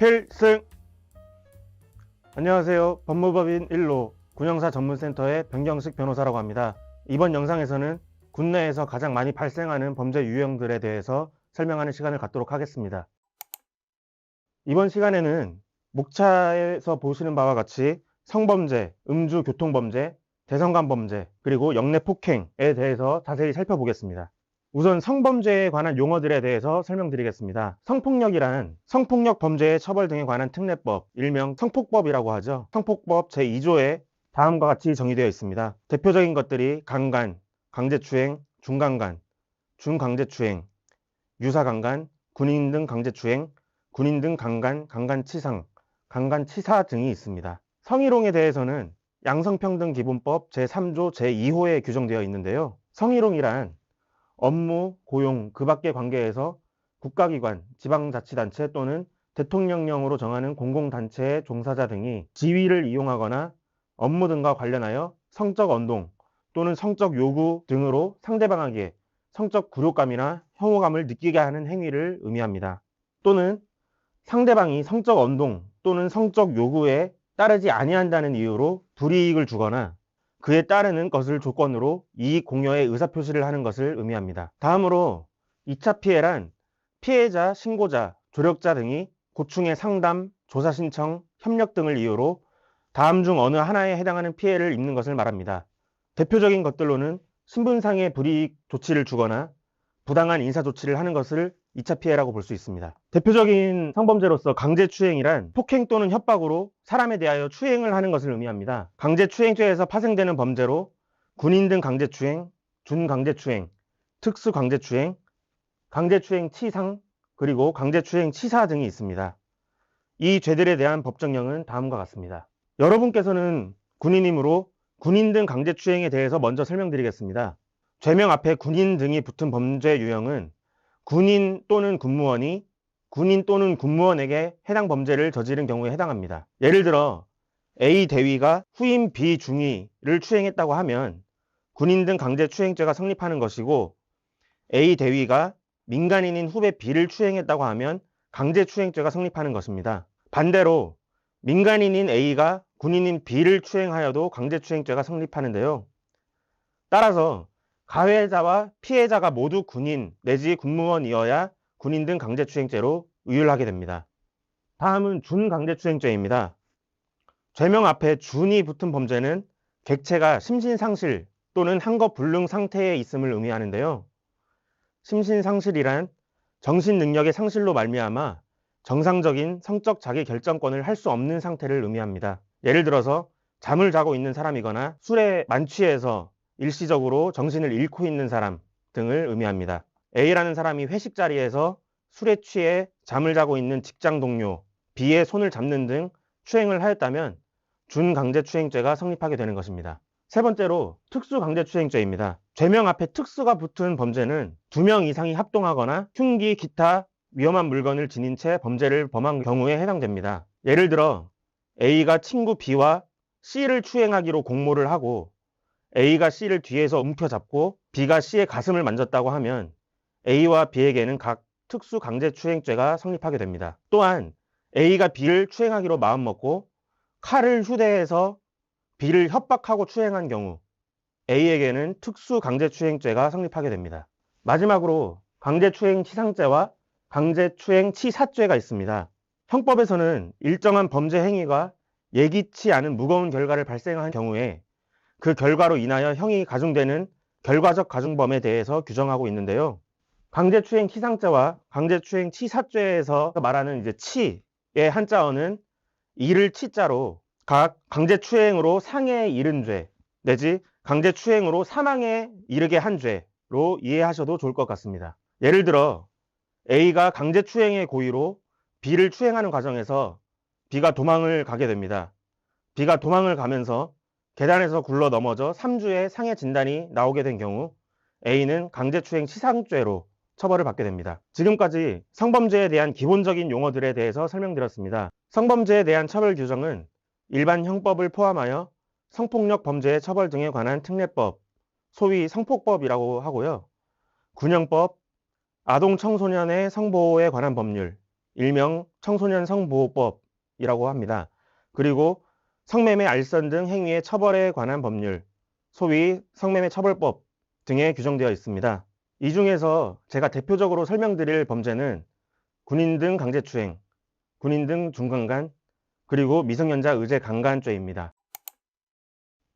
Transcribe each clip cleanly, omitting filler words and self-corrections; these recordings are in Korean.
필승! 안녕하세요. 법무법인 1로 군형사 전문센터의 변경식 변호사라고 합니다. 이번 영상에서는 국내에서 가장 많이 발생하는 범죄 유형들에 대해서 설명하는 시간을 갖도록 하겠습니다. 이번 시간에는 목차에서 보시는 바와 같이 성범죄, 음주교통범죄, 대성관범죄, 그리고 영내폭행에 대해서 자세히 살펴보겠습니다. 우선 성범죄에 관한 용어들에 대해서 설명드리겠습니다. 성폭력이란 성폭력 범죄의 처벌 등에 관한 특례법, 일명 성폭법이라고 하죠. 성폭법 제2조에 다음과 같이 정의되어 있습니다. 대표적인 것들이 강간, 강제추행, 중강간, 중강제추행, 유사강간, 군인 등 강제추행, 군인 등 강간, 강간치상, 강간치사 등이 있습니다. 성희롱에 대해서는 양성평등기본법 제3조 제2호에 규정되어 있는데요. 성희롱이란 업무, 고용, 그 밖의 관계에서 국가기관, 지방자치단체 또는 대통령령으로 정하는 공공단체의 종사자 등이 지위를 이용하거나 업무 등과 관련하여 성적 언동 또는 성적 요구 등으로 상대방에게 성적 굴욕감이나 혐오감을 느끼게 하는 행위를 의미합니다. 또는 상대방이 성적 언동 또는 성적 요구에 따르지 아니한다는 이유로 불이익을 주거나 그에 따르는 것을 조건으로 이익 공여의 의사표시를 하는 것을 의미합니다. 다음으로 2차 피해란 피해자, 신고자, 조력자 등이 고충의 상담, 조사 신청, 협력 등을 이유로 다음 중 어느 하나에 해당하는 피해를 입는 것을 말합니다. 대표적인 것들로는 신분상의 불이익 조치를 주거나 부당한 인사조치를 하는 것을 2차 피해라고 볼 수 있습니다. 대표적인 성범죄로서 강제추행이란 폭행 또는 협박으로 사람에 대하여 추행을 하는 것을 의미합니다. 강제추행죄에서 파생되는 범죄로 군인 등 강제추행, 준강제추행, 특수강제추행, 강제추행치상, 그리고 강제추행치사 등이 있습니다. 이 죄들에 대한 법정형은 다음과 같습니다. 여러분께서는 군인이므로 군인 등 강제추행에 대해서 먼저 설명드리겠습니다. 죄명 앞에 군인 등이 붙은 범죄 유형은 군인 또는 군무원이 군인 또는 군무원에게 해당 범죄를 저지른 경우에 해당합니다. 예를 들어 A 대위가 후임 B 중위를 추행했다고 하면 군인 등 강제추행죄가 성립하는 것이고, A 대위가 민간인인 후배 B를 추행했다고 하면 강제추행죄가 성립하는 것입니다. 반대로 민간인인 A가 군인인 B를 추행하여도 강제추행죄가 성립하는데요. 따라서 가해자와 피해자가 모두 군인 내지 군무원이어야 군인 등 강제추행죄로 의율하게 됩니다. 다음은 준강제추행죄입니다. 죄명 앞에 준이 붙은 범죄는 객체가 심신상실 또는 한거불능 상태에 있음을 의미하는데요. 심신상실이란 정신능력의 상실로 말미암아 정상적인 성적 자기결정권을 할 수 없는 상태를 의미합니다. 예를 들어서 잠을 자고 있는 사람이거나 술에 만취해서 일시적으로 정신을 잃고 있는 사람 등을 의미합니다. A라는 사람이 회식 자리에서 술에 취해 잠을 자고 있는 직장 동료 B의 손을 잡는 등 추행을 하였다면 준강제추행죄가 성립하게 되는 것입니다. 세 번째로 특수강제추행죄입니다. 죄명 앞에 특수가 붙은 범죄는 2명 이상이 합동하거나 흉기, 기타 위험한 물건을 지닌 채 범죄를 범한 경우에 해당됩니다. 예를 들어 A가 친구 B와 C를 추행하기로 공모를 하고 A가 C를 뒤에서 움켜잡고 B가 C의 가슴을 만졌다고 하면 A와 B에게는 각 특수강제추행죄가 성립하게 됩니다. 또한 A가 B를 추행하기로 마음먹고 칼을 휴대해서 B를 협박하고 추행한 경우 A에게는 특수강제추행죄가 성립하게 됩니다. 마지막으로 강제추행치상죄와 강제추행치사죄가 있습니다. 형법에서는 일정한 범죄 행위가 예기치 않은 무거운 결과를 발생한 경우에 그 결과로 인하여 형이 가중되는 결과적 가중범에 대해서 규정하고 있는데요. 강제추행치상죄와 강제추행치사죄에서 말하는 치의 한자어는 이를 치자로 각 강제추행으로 상해에 이른 죄 내지 강제추행으로 사망에 이르게 한 죄로 이해하셔도 좋을 것 같습니다. 예를 들어 A가 강제추행의 고의로 B를 추행하는 과정에서 B가 도망을 가게 됩니다. B가 도망을 가면서 계단에서 굴러 넘어져 3주의 상해 진단이 나오게 된 경우 A는 강제추행 치상죄로 처벌을 받게 됩니다. 지금까지 성범죄에 대한 기본적인 용어들에 대해서 설명드렸습니다. 성범죄에 대한 처벌 규정은 일반 형법을 포함하여 성폭력 범죄의 처벌 등에 관한 특례법, 소위 성폭법이라고 하고요. 군형법, 아동 청소년의 성보호에 관한 법률, 일명 청소년 성보호법이라고 합니다. 그리고 성매매, 알선 등 행위의 처벌에 관한 법률, 소위 성매매 처벌법 등에 규정되어 있습니다. 이 중에서 제가 대표적으로 설명드릴 범죄는 군인 등 강제추행, 군인 등 중강간, 그리고 미성년자 의제 강간죄입니다.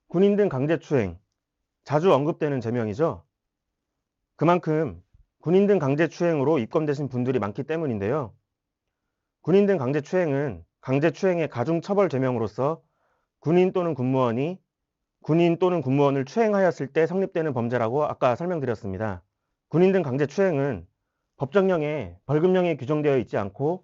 군인 등 강제추행, 자주 언급되는 죄명이죠. 그만큼 군인 등 강제추행으로 입건되신 분들이 많기 때문인데요. 군인 등 강제추행은 강제추행의 가중처벌 죄명으로서 군인 또는 군무원이 군인 또는 군무원을 추행하였을 때 성립되는 범죄라고 아까 설명드렸습니다. 군인 등 강제추행은 법정형에 벌금형이 규정되어 있지 않고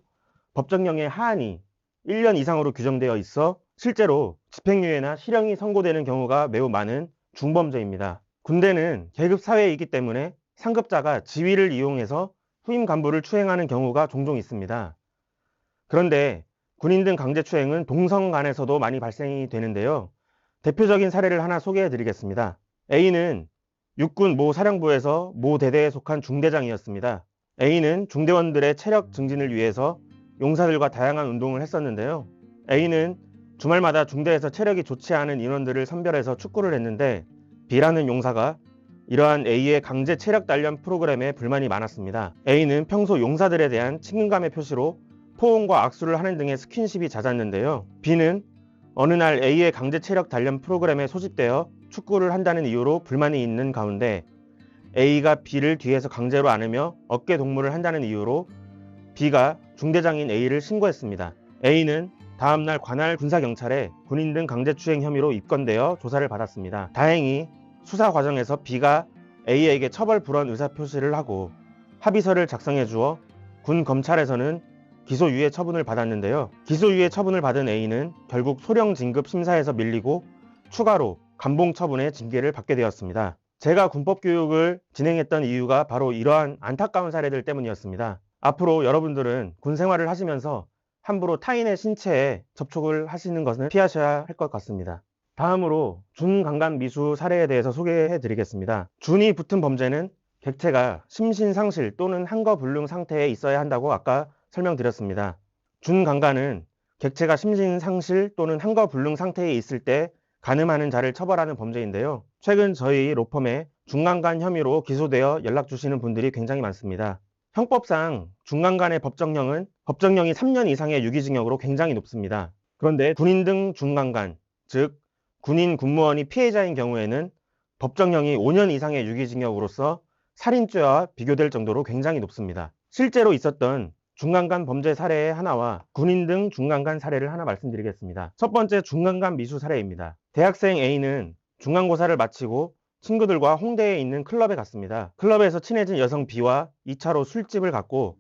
법정형의 하한이 1년 이상으로 규정되어 있어 실제로 집행유예나 실형이 선고되는 경우가 매우 많은 중범죄입니다. 군대는 계급 사회이기 때문에 상급자가 지위를 이용해서 후임 간부를 추행하는 경우가 종종 있습니다. 그런데 군인 등 강제추행은 동성 간에서도 많이 발생이 되는데요. 대표적인 사례를 하나 소개해 드리겠습니다. A는 육군 모 사령부에서 모 대대에 속한 중대장이었습니다. A는 중대원들의 체력 증진을 위해서 용사들과 다양한 운동을 했었는데요. A는 주말마다 중대에서 체력이 좋지 않은 인원들을 선별해서 축구를 했는데 B라는 용사가 이러한 A의 강제 체력 단련 프로그램에 불만이 많았습니다. A는 평소 용사들에 대한 친근감의 표시로 포옹과 악수를 하는 등의 스킨십이 잦았는데요. B는 어느 날 A의 강제 체력 단련 프로그램에 소집되어 축구를 한다는 이유로 불만이 있는 가운데 A가 B를 뒤에서 강제로 안으며 어깨 동무를 한다는 이유로 B가 중대장인 A를 신고했습니다. A는 다음날 관할 군사경찰에 군인 등 강제추행 혐의로 입건되어 조사를 받았습니다. 다행히 수사 과정에서 B가 A에게 처벌 불원 의사표시를 하고 합의서를 작성해 주어 군 검찰에서는 기소유예 처분을 받았는데요. 기소유예 처분을 받은 A는 결국 소령 진급 심사에서 밀리고 추가로 감봉 처분의 징계를 받게 되었습니다. 제가 군법 교육을 진행했던 이유가 바로 이러한 안타까운 사례들 때문이었습니다. 앞으로 여러분들은 군 생활을 하시면서 함부로 타인의 신체에 접촉을 하시는 것은 피하셔야 할 것 같습니다. 다음으로 준강간 미수 사례에 대해서 소개해 드리겠습니다. 준이 붙은 범죄는 객체가 심신상실 또는 한거불능 상태에 있어야 한다고 아까 설명드렸습니다. 준강간은 객체가 심신상실 또는 한거불능 상태에 있을 때 간음하는 자를 처벌하는 범죄인데요. 최근 저희 로펌에 중강간 혐의로 기소되어 연락 주시는 분들이 굉장히 많습니다. 형법상 중강간의 법정형이 3년 이상의 유기징역으로 굉장히 높습니다. 그런데 군인 등 중강간, 즉 군인 군무원이 피해자인 경우에는 법정형이 5년 이상의 유기징역으로서 살인죄와 비교될 정도로 굉장히 높습니다. 실제로 있었던 중강간 범죄 사례의 하나와 군인 등 중강간 사례를 하나 말씀드리겠습니다. 첫 번째 중강간 미수 사례입니다. 대학생 A는 중간고사를 마치고 친구들과 홍대에 있는 클럽에 갔습니다. 클럽에서 친해진 여성 B와 2차로 술집을 갔고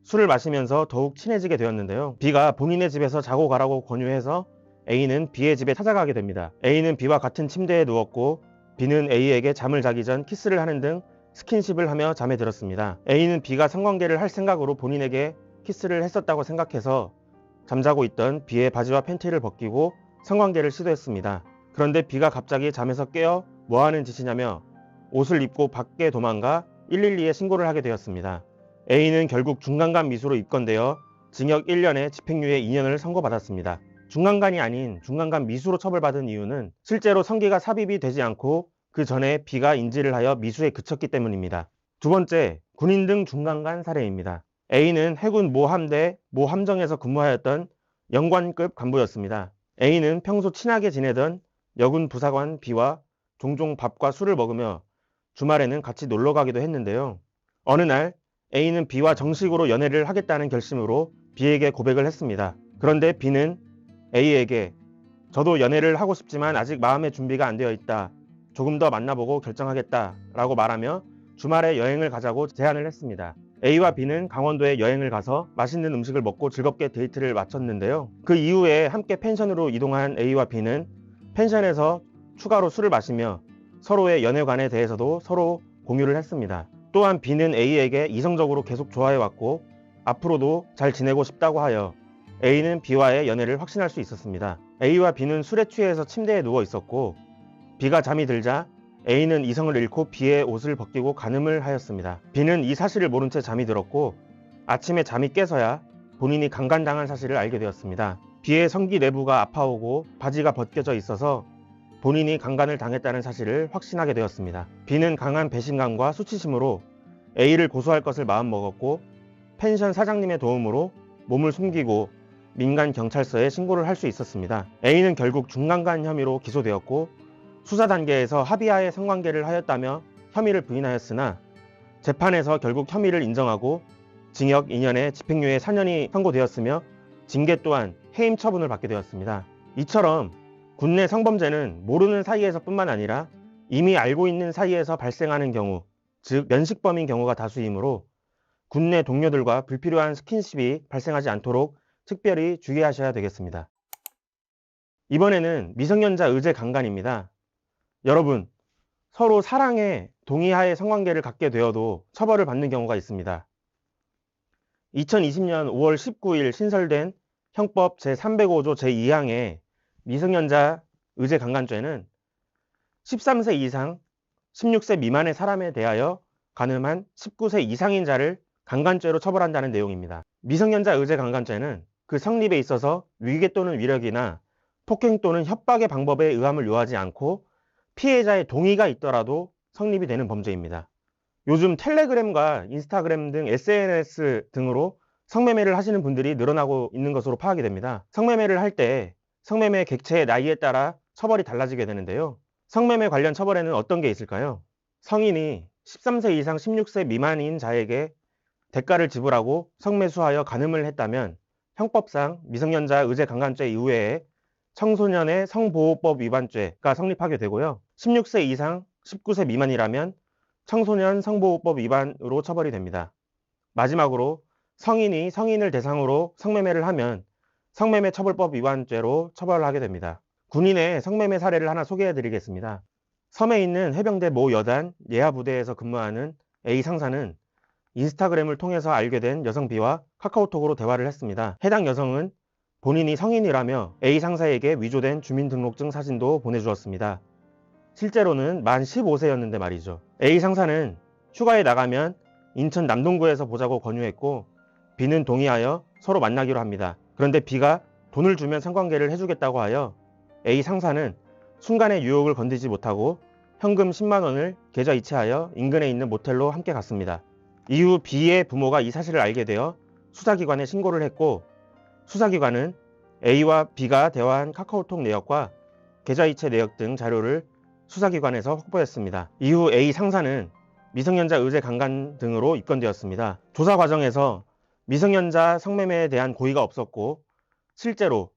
술을 마시면서 더욱 친해지게 되었는데요. B가 본인의 집에서 자고 가라고 권유해서 A는 B의 집에 찾아가게 됩니다. A는 B와 같은 침대에 누웠고 B는 A에게 잠을 자기 전 키스를 하는 등 스킨십을 하며 잠에 들었습니다. A는 B가 성관계를 할 생각으로 본인에게 키스를 했었다고 생각해서 잠자고 있던 B의 바지와 팬티를 벗기고 성관계를 시도했습니다. 그런데 B가 갑자기 잠에서 깨어 뭐하는 짓이냐며 옷을 입고 밖에 도망가 112에 신고를 하게 되었습니다. A는 결국 중강간 미수로 입건되어 징역 1년에 집행유예 2년을 선고받았습니다. 중강간이 아닌 중강간 미수로 처벌받은 이유는 실제로 성기가 삽입이 되지 않고 그 전에 B가 인지를 하여 미수에 그쳤기 때문입니다. 두 번째, 군인 등 중강간 사례입니다. A는 해군 모 함대 모 함정에서 근무하였던 영관급 간부였습니다. A는 평소 친하게 지내던 여군 부사관 B와 종종 밥과 술을 먹으며 주말에는 같이 놀러 가기도 했는데요. 어느 날 A는 B와 정식으로 연애를 하겠다는 결심으로 B에게 고백을 했습니다. 그런데 B는 A에게 저도 연애를 하고 싶지만 아직 마음의 준비가 안 되어 있다. 조금 더 만나보고 결정하겠다 라고 말하며 주말에 여행을 가자고 제안을 했습니다. A와 B는 강원도에 여행을 가서 맛있는 음식을 먹고 즐겁게 데이트를 마쳤는데요. 그 이후에 함께 펜션으로 이동한 A와 B는 펜션에서 추가로 술을 마시며 서로의 연애관에 대해서도 서로 공유를 했습니다. 또한 B는 A에게 이성적으로 계속 좋아해왔고 앞으로도 잘 지내고 싶다고 하여 A는 B와의 연애를 확신할 수 있었습니다. A와 B는 술에 취해서 침대에 누워 있었고 B가 잠이 들자 A는 이성을 잃고 B의 옷을 벗기고 간음을 하였습니다. B는 이 사실을 모른 채 잠이 들었고 아침에 잠이 깨서야 본인이 강간당한 사실을 알게 되었습니다. B의 성기 내부가 아파오고 바지가 벗겨져 있어서 본인이 강간을 당했다는 사실을 확신하게 되었습니다. B는 강한 배신감과 수치심으로 A를 고소할 것을 마음먹었고 펜션 사장님의 도움으로 몸을 숨기고 민간 경찰서에 신고를 할 수 있었습니다. A는 결국 중강간 혐의로 기소되었고 수사 단계에서 합의하에 성관계를 하였다며 혐의를 부인하였으나 재판에서 결국 혐의를 인정하고 징역 2년에 집행유예 4년이 선고되었으며 징계 또한 해임 처분을 받게 되었습니다. 이처럼 군내 성범죄는 모르는 사이에서 뿐만 아니라 이미 알고 있는 사이에서 발생하는 경우, 즉 면식범인 경우가 다수이므로 군내 동료들과 불필요한 스킨십이 발생하지 않도록 특별히 주의하셔야 되겠습니다. 이번에는 미성년자 의제 강간입니다. 여러분, 서로 사랑에 동의하에 성관계를 갖게 되어도 처벌을 받는 경우가 있습니다. 2020년 5월 19일 신설된 형법 제305조 제2항의 미성년자 의제 강간죄는 13세 이상 16세 미만의 사람에 대하여 가늠한 19세 이상인 자를 강간죄로 처벌한다는 내용입니다. 미성년자 의제 강간죄는 그 성립에 있어서 위계 또는 위력이나 폭행 또는 협박의 방법에 의함을 요하지 않고 피해자의 동의가 있더라도 성립이 되는 범죄입니다. 요즘 텔레그램과 인스타그램 등 SNS 등으로 성매매를 하시는 분들이 늘어나고 있는 것으로 파악이 됩니다. 성매매를 할 때 성매매 객체의 나이에 따라 처벌이 달라지게 되는데요. 성매매 관련 처벌에는 어떤 게 있을까요? 성인이 13세 이상 16세 미만인 자에게 대가를 지불하고 성매수하여 간음을 했다면 형법상 미성년자 의제 강간죄 이외에 청소년의 성보호법 위반죄가 성립하게 되고요. 16세 이상 19세 미만이라면 청소년 성보호법 위반으로 처벌이 됩니다. 마지막으로 성인이 성인을 대상으로 성매매를 하면 성매매 처벌법 위반죄로 처벌하게 됩니다. 군인의 성매매 사례를 하나 소개해 드리겠습니다. 섬에 있는 해병대 모 여단 예하부대에서 근무하는 A 상사는 인스타그램을 통해서 알게 된 여성 B와 카카오톡으로 대화를 했습니다. 해당 여성은 본인이 성인이라며 A 상사에게 위조된 주민등록증 사진도 보내주었습니다. 실제로는 만 15세였는데 말이죠. A 상사는 휴가에 나가면 인천 남동구에서 보자고 권유했고 B는 동의하여 서로 만나기로 합니다. 그런데 B가 돈을 주면 성관계를 해주겠다고 하여 A 상사는 순간의 유혹을 건드리지 못하고 현금 10만 원을 계좌 이체하여 인근에 있는 모텔로 함께 갔습니다. 이후 B의 부모가 이 사실을 알게 되어 수사기관에 신고를 했고 수사기관은 A와 B가 대화한 카카오톡 내역과 계좌이체 내역 등 자료를 수사기관에서 확보했습니다. 이후 A 상사는 미성년자 의제 강간 등으로 입건되었습니다. 조사 과정에서 미성년자 성매매에 대한 고의가 없었고 실제로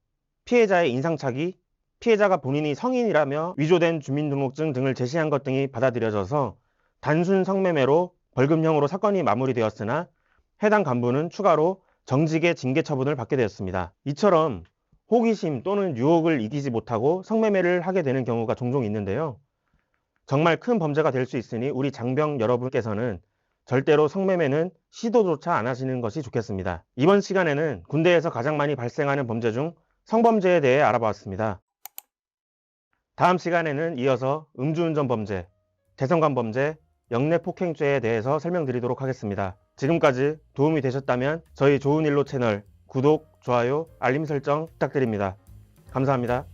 피해자의 인상착의, 피해자가 본인이 성인이라며 위조된 주민등록증 등을 제시한 것 등이 받아들여져서 단순 성매매로 벌금형으로 사건이 마무리되었으나 해당 간부는 추가로 정직의 징계 처분을 받게 되었습니다. 이처럼 호기심 또는 유혹을 이기지 못하고 성매매를 하게 되는 경우가 종종 있는데요. 정말 큰 범죄가 될 수 있으니 우리 장병 여러분께서는 절대로 성매매는 시도조차 안 하시는 것이 좋겠습니다. 이번 시간에는 군대에서 가장 많이 발생하는 범죄 중 성범죄에 대해 알아보았습니다. 다음 시간에는 이어서 음주운전 범죄, 대성관 범죄, 영내폭행죄에 대해서 설명드리도록 하겠습니다. 지금까지 도움이 되셨다면 저희 좋은 일로 채널 구독, 좋아요, 알림 설정 부탁드립니다. 감사합니다.